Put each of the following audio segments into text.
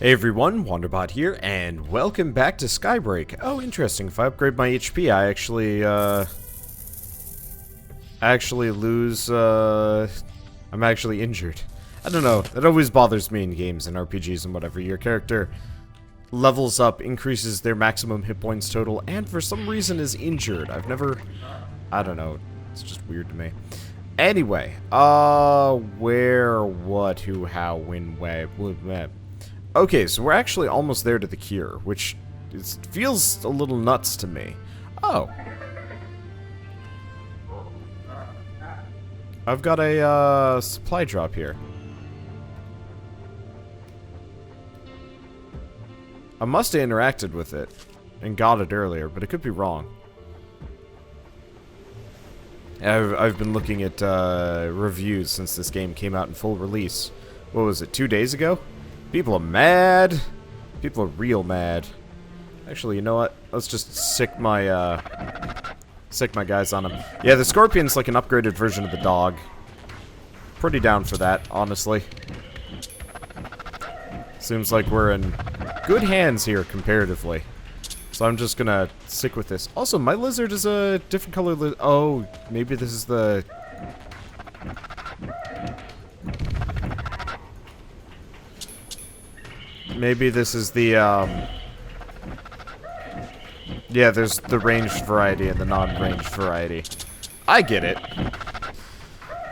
Hey everyone, Wanderbot here, and welcome back to Skybreak. Oh, interesting. If I upgrade my HP, I actually lose, I'm actually injured. I don't know. That always bothers me in games and RPGs and whatever. Your character levels up, increases their maximum hit points total, and for some reason is injured. I don't know. It's just weird to me. Anyway, where, what, who, how, when, where, okay, so we're actually almost there to the cure, which feels a little nuts to me. Oh. I've got a, supply drop here. I must have interacted with it and got it earlier, but it could be wrong. I've been looking at, reviews since this game came out in full release. What was it, 2 days ago? People are mad. People are real mad. Actually, you know what? Let's just sick my guys on them. Yeah, the Scorpion's like an upgraded version of the dog. Pretty down for that, honestly. Seems like we're in good hands here, comparatively. So I'm just gonna stick with this. Also, my lizard is a different color oh, maybe this is the... Maybe this is the, yeah, there's the ranged variety and the non-ranged variety. I get it.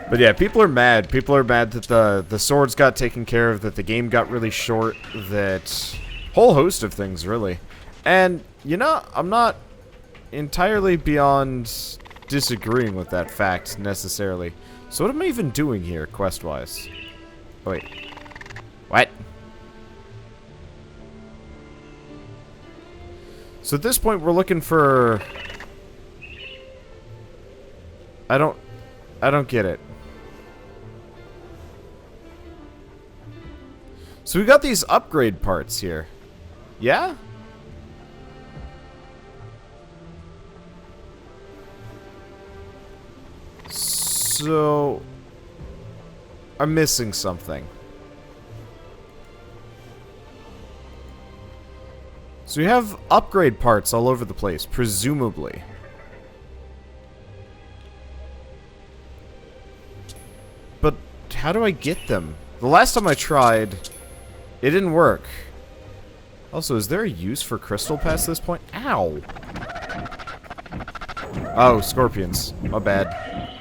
But yeah, people are mad. People are mad that the swords got taken care of, that the game got really short, that... Whole host of things, really. And, you know, I'm not entirely beyond disagreeing with that fact, necessarily. So what am I even doing here, quest-wise? Oh, wait. What? So at this point, we're looking for... I don't get it. So we got these upgrade parts here. Yeah? So... I'm missing something. So we have upgrade parts all over the place, presumably. But how do I get them? The last time I tried, it didn't work. Also, is there a use for crystal past this point? Ow! Oh, scorpions. My bad.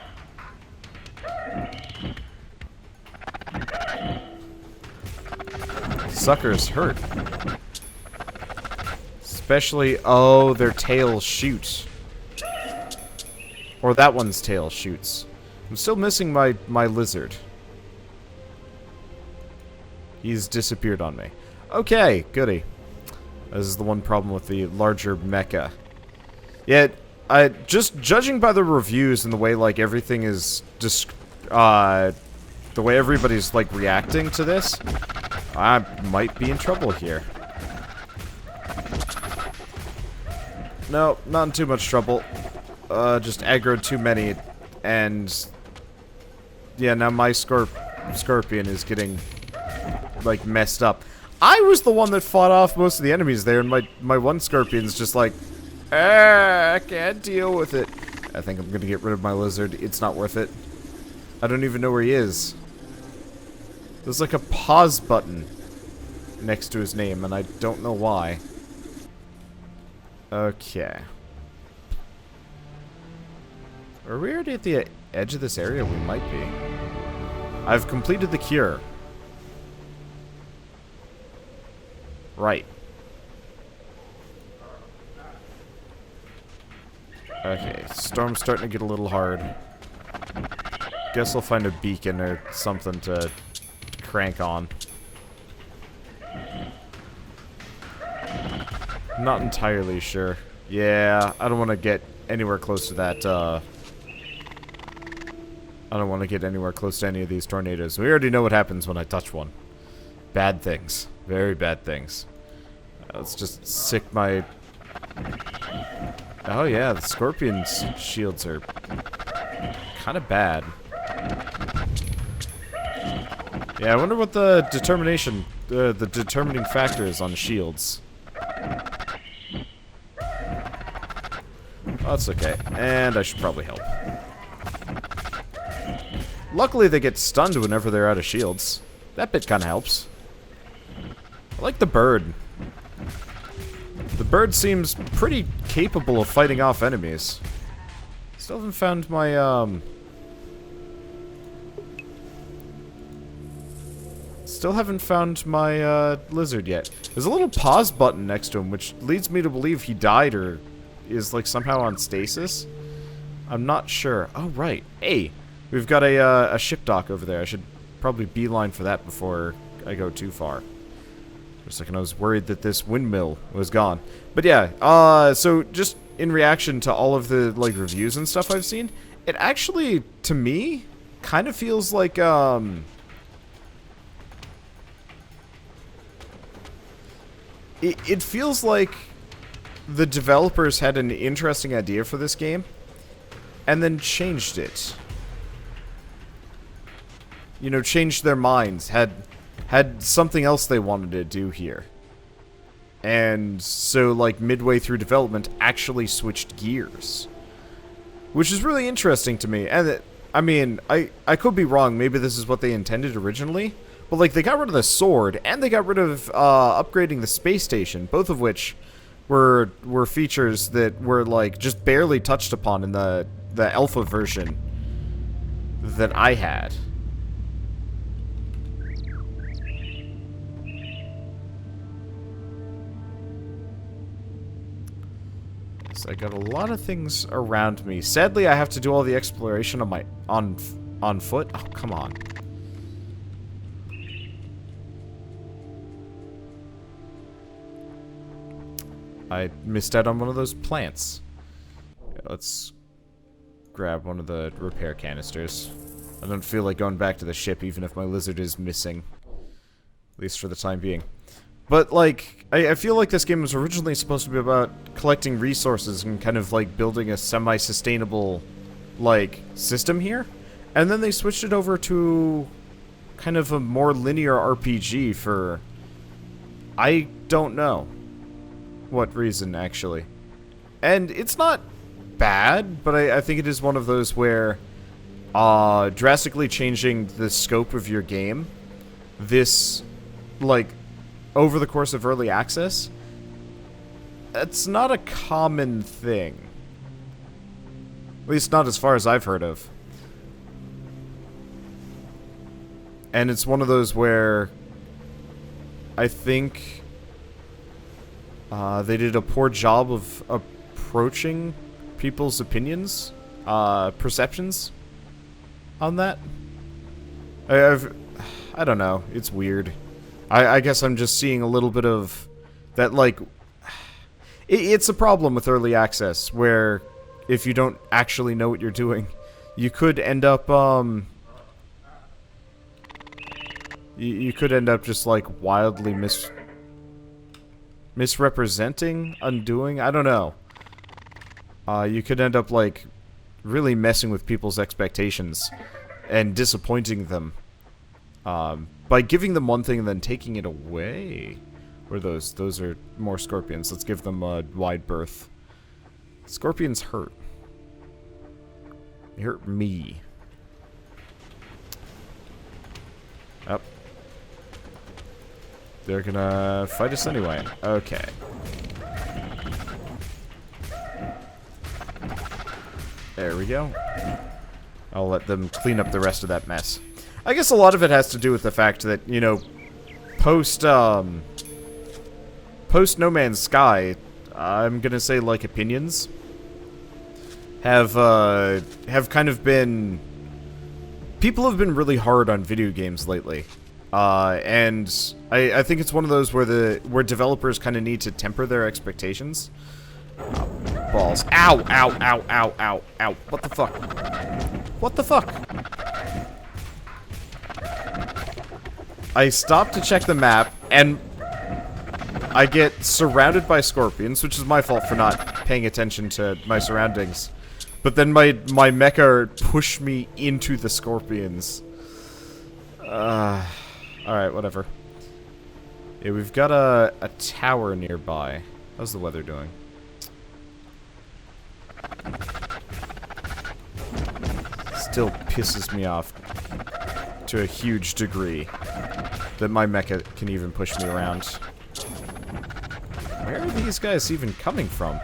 Suckers hurt. Especially, oh, their tails shoot. Or that one's tail shoots. I'm still missing my lizard. He's disappeared on me. Okay, goody. This is the one problem with the larger mecha. Yeah, just judging by the reviews and the way, like, everything is just, the way everybody's, like, reacting to this, I might be in trouble here. No, not in too much trouble. Just aggroed too many, and... Yeah, now my scorpion is getting, like, messed up. I was the one that fought off most of the enemies there, and my one scorpion's just like... I can't deal with it. I think I'm gonna get rid of my lizard. It's not worth it. I don't even know where he is. There's like a pause button next to his name, and I don't know why. Okay. Are we already at the edge of this area? We might be. I've completed the cure. Right. Okay, storm's starting to get a little hard. Guess I'll find a beacon or something to crank on. Not entirely sure. Yeah, I don't want to get anywhere close to that, I don't want to get anywhere close to any of these tornadoes. We already know what happens when I touch one. Bad things. Very bad things. Let's just sick my... Oh yeah, the scorpion's shields are kind of bad. Yeah, I wonder what the determination the determining factor is on shields. Oh, that's okay. And I should probably help. Luckily, they get stunned whenever they're out of shields. That bit kind of helps. I like the bird. The bird seems pretty capable of fighting off enemies. Still haven't found my, Still haven't found my, lizard yet. There's a little pause button next to him, which leads me to believe he died or is, like, somehow on stasis. I'm not sure. Oh, right. Hey, we've got a ship dock over there. I should probably beeline for that before I go too far. For a second, I was worried that this windmill was gone. But yeah, so just in reaction to all of the, like, reviews and stuff I've seen, it actually, to me, kind of feels like, It feels like the developers had an interesting idea for this game, and then changed it. You know, changed their minds, had something else they wanted to do here. And so, like, midway through development, actually switched gears. Which is really interesting to me. And, I mean, I could be wrong, maybe this is what they intended originally. But, like, they got rid of the sword, and they got rid of upgrading the space station, both of which were features that were, like, just barely touched upon in the alpha version that I had. So I got a lot of things around me. Sadly, I have to do all the exploration on my on foot. Oh, come on. I missed out on one of those plants. Yeah, let's grab one of the repair canisters. I don't feel like going back to the ship even if my lizard is missing. At least for the time being. But, like, I feel like this game was originally supposed to be about collecting resources and kind of, like, building a semi-sustainable, like, system here. And then they switched it over to kind of a more linear RPG for... I don't know what reason, actually. And it's not bad, but I think it is one of those where drastically changing the scope of your game, this, like, over the course of early access, it's not a common thing. At least not as far as I've heard of. And it's one of those where I think they did a poor job of approaching people's opinions, perceptions on that. I don't know. It's weird. I guess I'm just seeing a little bit of that, like... It's a problem with early access, where if you don't actually know what you're doing, you could end up, you could end up just, like, wildly misrepresenting, undoing, I don't know. You could end up, like, really messing with people's expectations and disappointing them by giving them one thing and then taking it away. Or those are more scorpions. Let's give them a wide berth. Scorpions hurt. They hurt me. Up. They're gonna fight us anyway. Okay. There we go. I'll let them clean up the rest of that mess. I guess a lot of it has to do with the fact that, you know, post No Man's Sky, I'm gonna say, like, opinions have kind of been... People have been really hard on video games lately. And I think it's one of those where developers kind of need to temper their expectations. Balls. Ow, ow, ow, ow, ow, ow. What the fuck? What the fuck? I stopped to check the map, and I get surrounded by scorpions, which is my fault for not paying attention to my surroundings. But then my mecha pushed me into the scorpions. Alright, whatever. Yeah, we've got a tower nearby. How's the weather doing? Still pisses me off to a huge degree that my mecha can even push me around. Where are these guys even coming from?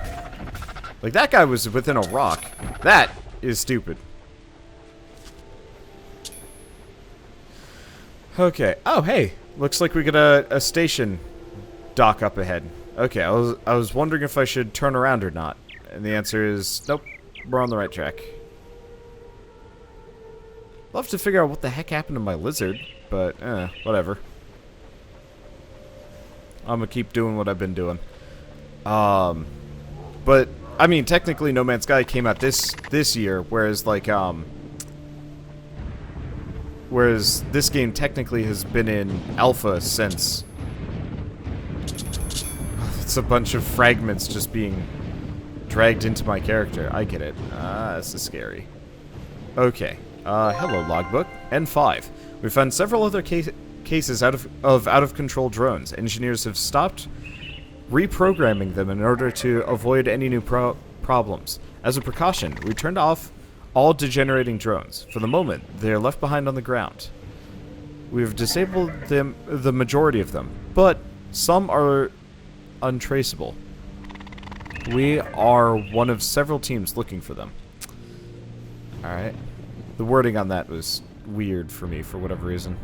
Like, that guy was within a rock. That is stupid. Okay. Oh, hey. Looks like we got a station dock up ahead. Okay, I was wondering if I should turn around or not. And the answer is, nope. We're on the right track. Love to figure out what the heck happened to my lizard, but, whatever. I'm gonna keep doing what I've been doing. But, I mean, technically No Man's Sky came out this year, whereas, like, whereas this game technically has been in alpha since... It's a bunch of fragments just being dragged into my character. I get it. This is scary. Okay. Hello, logbook. N5. We found several other cases of out-of-control drones. Engineers have stopped reprogramming them in order to avoid any new problems. As a precaution, we turned off all degenerating drones. For the moment, they are left behind on the ground. We have disabled the majority of them, but some are untraceable. We are one of several teams looking for them. Alright. The wording on that was weird for me for whatever reason.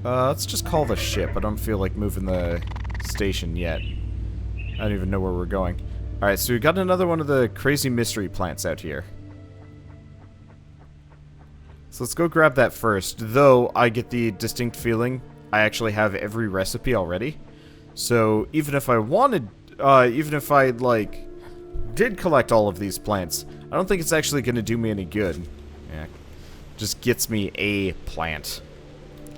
Let's just call the ship. I don't feel like moving the station yet. I don't even know where we're going. Alright, so we got another one of the crazy mystery plants out here. So let's go grab that first, though I get the distinct feeling I actually have every recipe already. So even if I wanted, even if I, like, did collect all of these plants, I don't think it's actually going to do me any good. Yeah, just gets me a plant.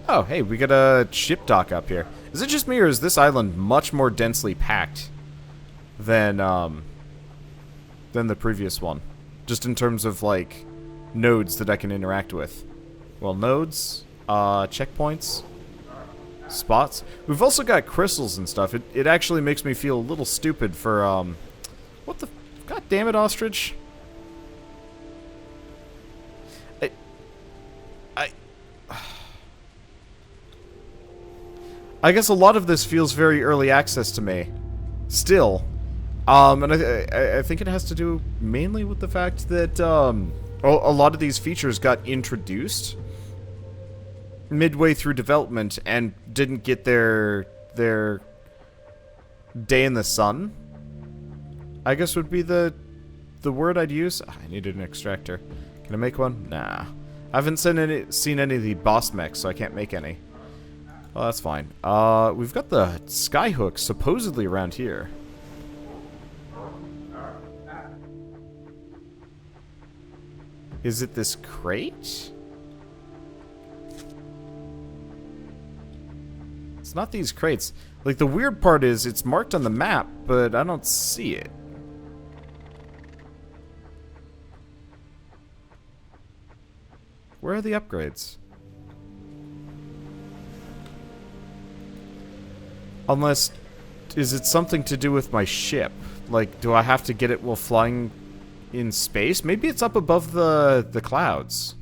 Oh, hey, we got a ship dock up here. Is it just me, or is this island much more densely packed than the previous one? Just in terms of, like, nodes that I can interact with. Well, nodes, checkpoints, spots. We've also got crystals and stuff. It actually makes me feel a little stupid for, what the... God damn it, ostrich. I guess a lot of this feels very early access to me. Still. And I think it has to do mainly with the fact that, a lot of these features got introduced midway through development and didn't get their day in the sun, I guess would be the word I'd use. I needed an extractor. Can I make one? Nah. I haven't seen any of the boss mechs, so I can't make any. Oh, that's fine. We've got the skyhook supposedly around here. Is it this crate? It's not these crates. Like, the weird part is it's marked on the map, but I don't see it. Where are the upgrades? Unless, is it something to do with my ship? Like, do I have to get it while flying in space? Maybe it's up above the clouds.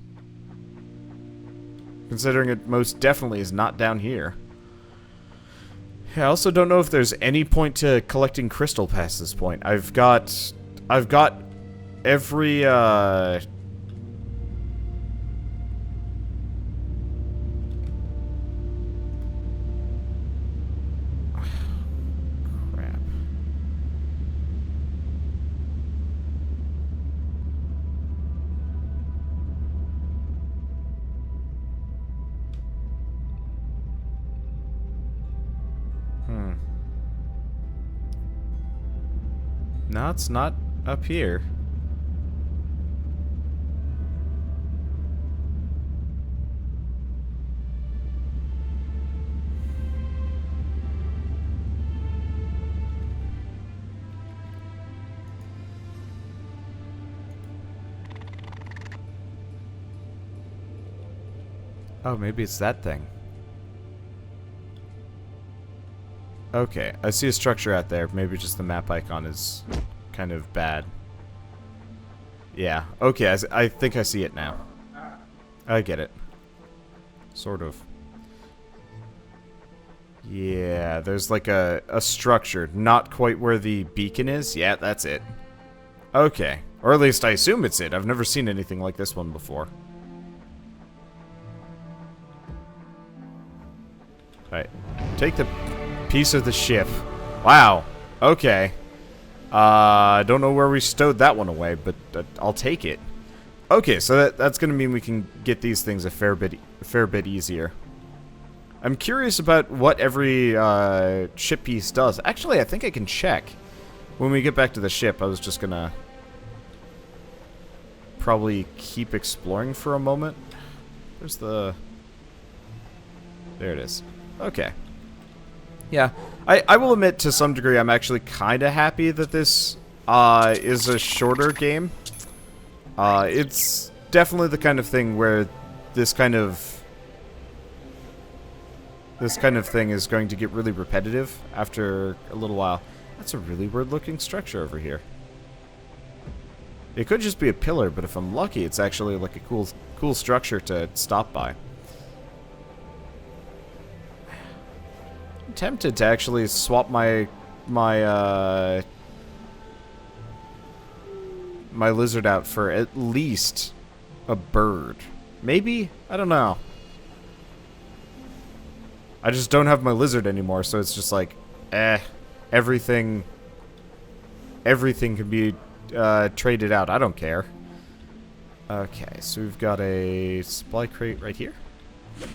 Considering it most definitely is not down here. Yeah, I also don't know if there's any point to collecting crystal past this point. I've got every, No, it's not up here. Oh, maybe it's that thing. Okay, I see a structure out there. Maybe just the map icon is kind of bad. Yeah, okay, I think I see it now. I get it. Sort of. Yeah, there's like a structure, not quite where the beacon is. Yeah, that's it. Okay, or at least I assume it's it. I've never seen anything like this one before. Alright, take the piece of the ship. Wow, okay. I don't know where we stowed that one away, but I'll take it. Okay, so that's gonna mean we can get these things a fair bit easier. I'm curious about what every ship piece does. Actually, I think I can check when we get back to the ship. I was just gonna probably keep exploring for a moment. There's the... There it is. Okay. Yeah, I will admit to some degree I'm actually kind of happy that this is a shorter game. It's definitely the kind of thing where this kind of thing is going to get really repetitive after a little while. That's a really weird looking structure over here. It could just be a pillar, but if I'm lucky, it's actually like a cool structure to stop by. I'm tempted to actually swap my lizard out for at least a bird. Maybe? I don't know. I just don't have my lizard anymore, so it's just like, everything can be traded out. I don't care. Okay, so we've got a supply crate right here.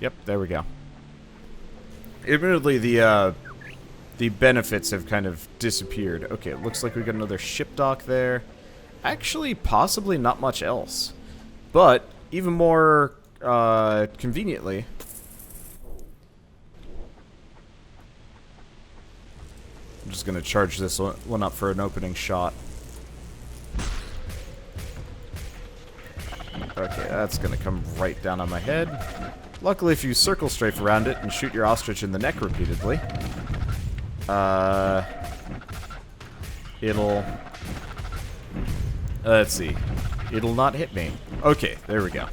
Yep, there we go. Admittedly, the benefits have kind of disappeared. Okay, it looks like we got another ship dock there. Actually, possibly not much else. But, even more conveniently... I'm just going to charge this one up for an opening shot. Okay, that's going to come right down on my head. Luckily, if you circle strafe around it and shoot your ostrich in the neck repeatedly, it'll... let's see. It'll not hit me. Okay, there we go.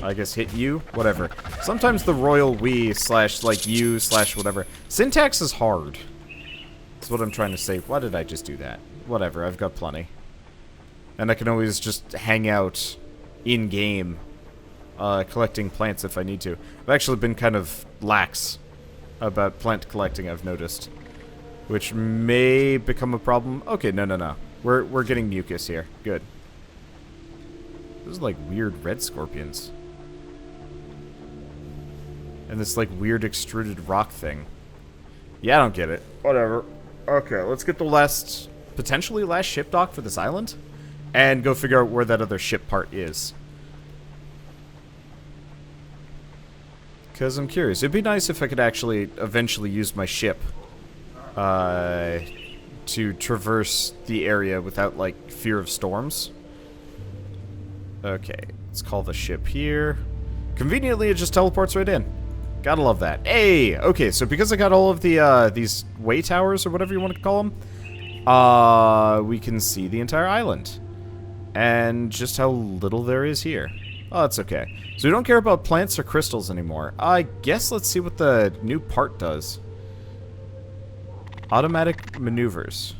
I guess hit you? Whatever. Sometimes the royal we slash, like, you slash whatever. Syntax is hard. That's what I'm trying to say. Why did I just do that? Whatever, I've got plenty. And I can always just hang out in-game, collecting plants if I need to. I've actually been kind of lax about plant collecting, I've noticed. Which may become a problem. Okay, no. We're getting mucus here. Good. Those are like weird red scorpions. And this like weird extruded rock thing. Yeah, I don't get it. Whatever. Okay, let's get the potentially last ship dock for this island. And go figure out where that other ship part is. Because I'm curious. It'd be nice if I could actually eventually use my ship to traverse the area without, like, fear of storms. Okay, let's call the ship here. Conveniently, it just teleports right in. Gotta love that. Hey! Okay, so because I got all of the, these way towers, or whatever you want to call them, we can see the entire island. And just how little there is here. Oh, that's okay. So we don't care about plants or crystals anymore. I guess let's see what the new part does. Automatic maneuvers.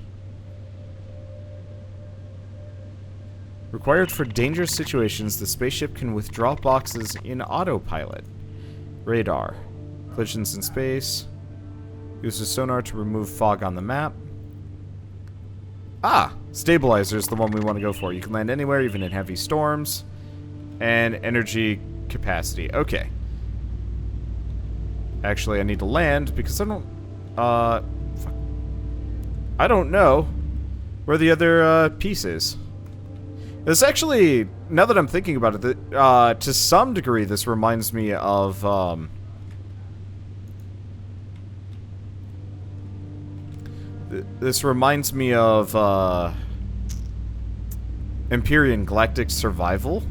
Required for dangerous situations, the spaceship can withdraw boxes in autopilot. Radar. Collisions in space. Uses sonar to remove fog on the map. Ah! Stabilizer is the one we want to go for. You can land anywhere, even in heavy storms. And energy capacity. Okay. Actually, I need to land because I don't... fuck. I don't know where the other piece is. This actually, now that I'm thinking about it, to some degree, this reminds me of... This reminds me of, Empyrean Galactic Survival,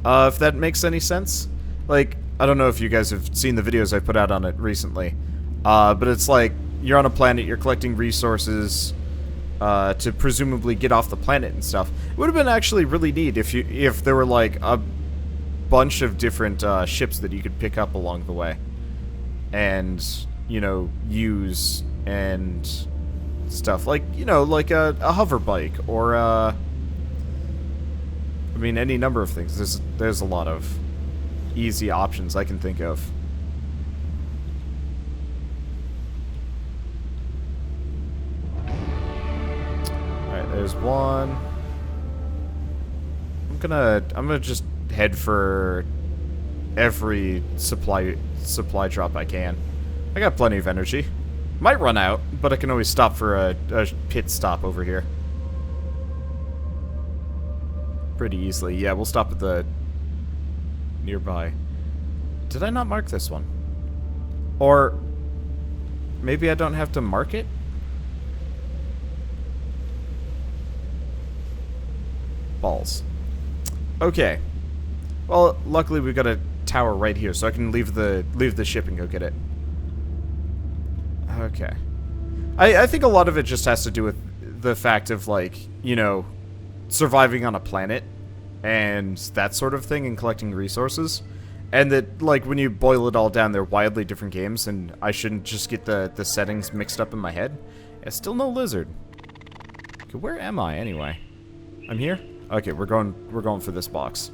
if that makes any sense. Like, I don't know if you guys have seen the videos I put out on it recently. But it's like, you're on a planet, you're collecting resources to presumably get off the planet and stuff. It would have been actually really neat if there were like a bunch of different ships that you could pick up along the way. And, you know, use and stuff. Like, you know, like a hover bike or I mean, any number of things. There's a lot of easy options I can think of. Alright, there's one. I'm gonna just head for every supply drop I can. I got plenty of energy. Might run out, but I can always stop for a pit stop over here. Pretty easily. Yeah, we'll stop at the nearby. Did I not mark this one? Or maybe I don't have to mark it? Balls. Okay. Well, luckily we've got a tower right here, so I can leave the ship and go get it. Okay. I think a lot of it just has to do with the fact of, like, you know, surviving on a planet and that sort of thing and collecting resources. And that, like, when you boil it all down, they're wildly different games, and I shouldn't just get the settings mixed up in my head. Yeah, still no lizard. Okay, where am I, anyway? I'm here? Okay, we're going for this box.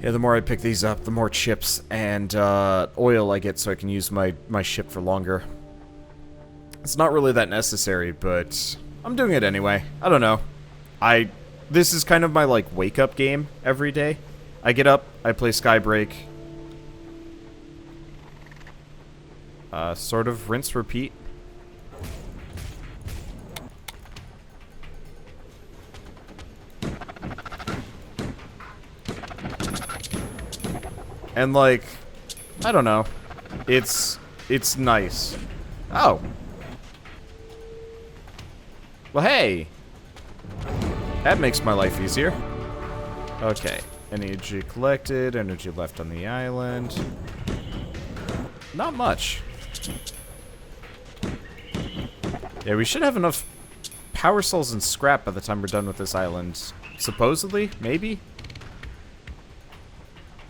Yeah, the more I pick these up, the more chips and oil I get so I can use my ship for longer. It's not really that necessary, but I'm doing it anyway. I don't know. This is kind of my, like, wake-up game every day. I get up, I play Skybreak. Sort of rinse, repeat. And, like, I don't know. It's nice. Oh. Well, hey. That makes my life easier. Okay. Energy collected, energy left on the island. Not much. Yeah, we should have enough power cells and scrap by the time we're done with this island. Supposedly, maybe?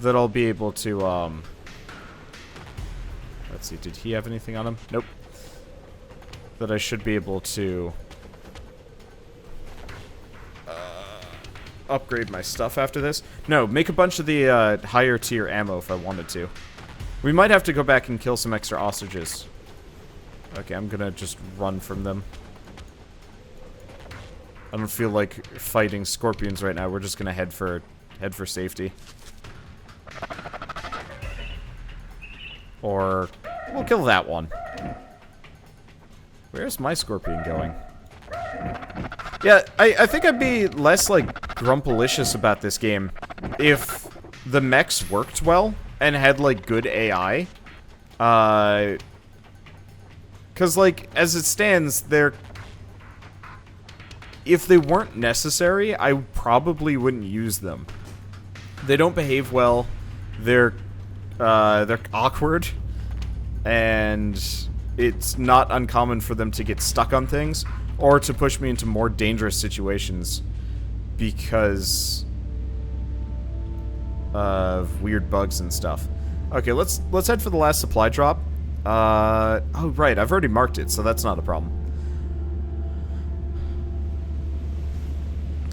That I'll be able to, let's see, did he have anything on him? Nope. That I should be able to upgrade my stuff after this. No, make a bunch of the higher tier ammo if I wanted to. We might have to go back and kill some extra ostriches. Okay, I'm gonna just run from them. I don't feel like fighting scorpions right now. We're just gonna head for safety. Or we'll kill that one. Where's my scorpion going? Yeah, I think I'd be less, like, grumpalicious about this game if the mechs worked well and had, like, good AI. 'Cause, like, as it stands, if they weren't necessary, I probably wouldn't use them. They don't behave well. They're awkward. And it's not uncommon for them to get stuck on things or to push me into more dangerous situations because of weird bugs and stuff. Okay, let's head for the last supply drop. Oh right, I've already marked it, so that's not a problem.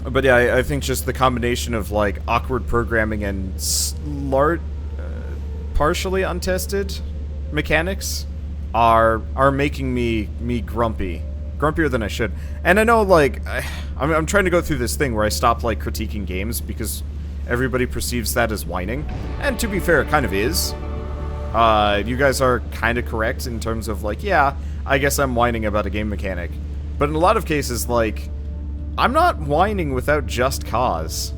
But yeah, I think just the combination of, like, awkward programming and partially untested mechanics are making me grumpy. Grumpier than I should. And I know, like, I'm trying to go through this thing where I stop, like, critiquing games because everybody perceives that as whining. And to be fair, it kind of is. You guys are kind of correct in terms of, like, yeah, I guess I'm whining about a game mechanic. But in a lot of cases, like, I'm not whining without just cause.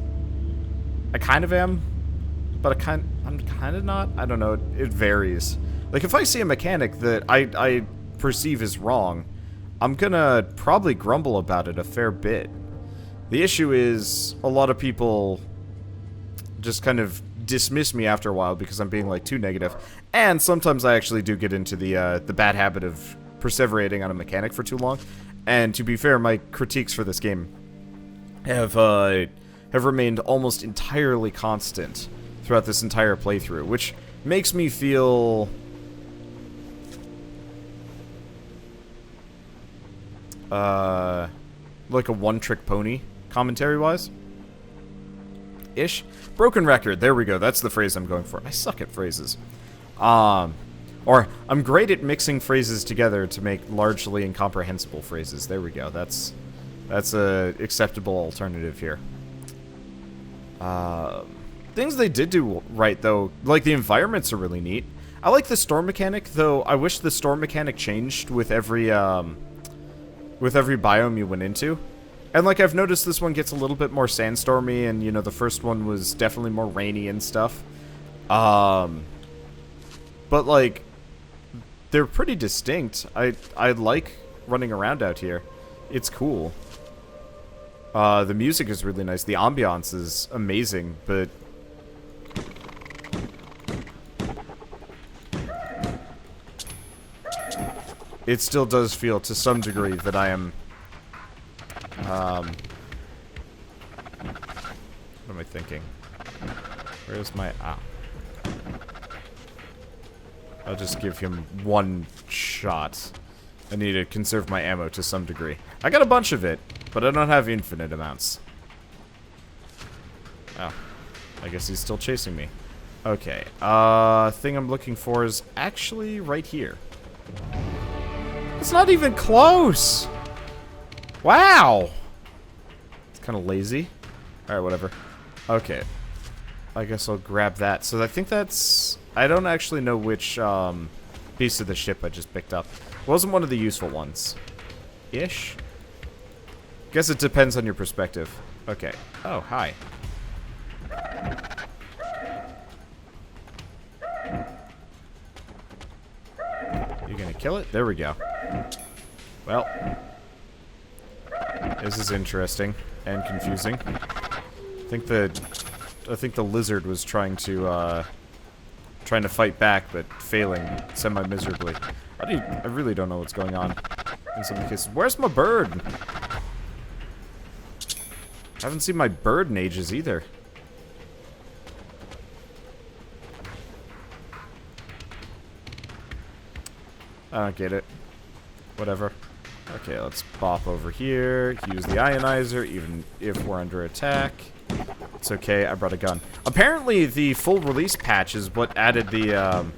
I kind of am, but I'm kind of not. I don't know. It varies. Like, if I see a mechanic that I perceive as wrong, I'm gonna probably grumble about it a fair bit. The issue is, a lot of people just kind of dismiss me after a while because I'm being like too negative. And sometimes I actually do get into the bad habit of perseverating on a mechanic for too long. And to be fair, my critiques for this game have remained almost entirely constant throughout this entire playthrough, which makes me feel like a one-trick pony, commentary-wise. Ish. Broken record, there we go, that's the phrase I'm going for. I suck at phrases. Or, I'm great at mixing phrases together to make largely incomprehensible phrases. There we go, that's a acceptable alternative here. Things they did do right, though, like the environments are really neat. I like the storm mechanic, though I wish the storm mechanic changed with every biome you went into. And, like, I've noticed this one gets a little bit more sandstormy, and, you know, the first one was definitely more rainy and stuff. But, like, they're pretty distinct. I like running around out here. It's cool. The music is really nice. The ambiance is amazing, but it still does feel to some degree that I am what am I thinking? Where's my I'll just give him one shot. I need to conserve my ammo to some degree. I got a bunch of it, but I don't have infinite amounts. Oh. I guess he's still chasing me. Okay. Thing I'm looking for is actually right here. It's not even close! Wow! It's kind of lazy. Alright, whatever. Okay. I guess I'll grab that. So I think that's... I don't actually know which piece of the ship I just picked up. It wasn't one of the useful ones. Ish? Guess it depends on your perspective. Okay. Oh, hi. You gonna kill it? There we go. Well. This is interesting and confusing. I think the lizard was trying to fight back, but failing semi-miserably. I really don't know what's going on in some cases. Where's my bird? I haven't seen my bird in ages either. I don't get it. Whatever. Okay, let's bop over here. Use the ionizer, even if we're under attack. It's okay, I brought a gun. Apparently, the full release patch is what added the,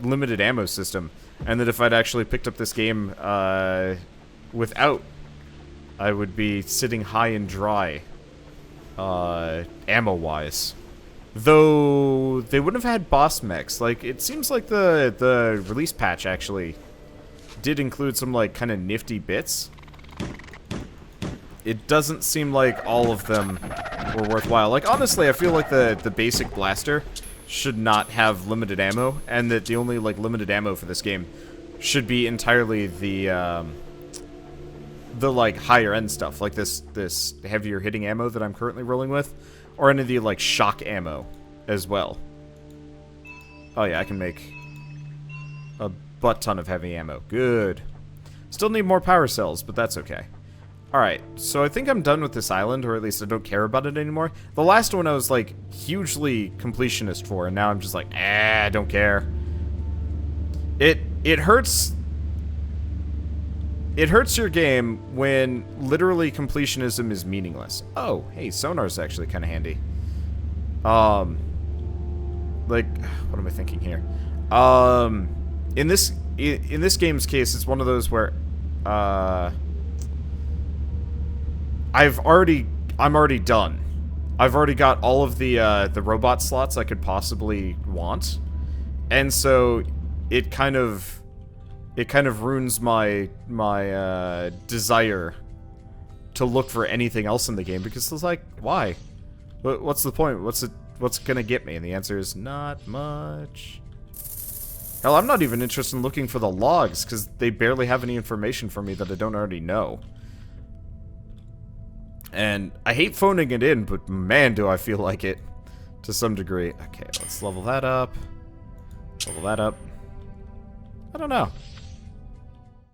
limited ammo system. And that if I'd actually picked up this game, without, I would be sitting high and dry, ammo-wise. Though, they wouldn't have had boss mechs. Like, it seems like the release patch actually did include some, like, kind of nifty bits. It doesn't seem like all of them were worthwhile. Like, honestly, I feel like the basic blaster should not have limited ammo, and that the only, like, limited ammo for this game should be entirely the like, higher-end stuff. Like, this heavier hitting ammo that I'm currently rolling with. Or any of the, like, shock ammo as well. Oh, yeah, I can make a butt-ton of heavy ammo. Good. Still need more power cells, but that's okay. Alright, so I think I'm done with this island, or at least I don't care about it anymore. The last one I was, like, hugely completionist for, and now I'm just like, I don't care. It hurts... It hurts your game when literally completionism is meaningless. Oh, hey, sonar's actually kind of handy. Like, what am I thinking here? In this game's case, it's one of those where, I'm already done. I've already got all of the robot slots I could possibly want, and so it kind of ruins my desire to look for anything else in the game, because it's like, why? What's the point? What's gonna get me? And the answer is not much. Hell, I'm not even interested in looking for the logs, because they barely have any information for me that I don't already know. And I hate phoning it in, but man, do I feel like it. To some degree. Okay, let's level that up. Level that up. I don't know.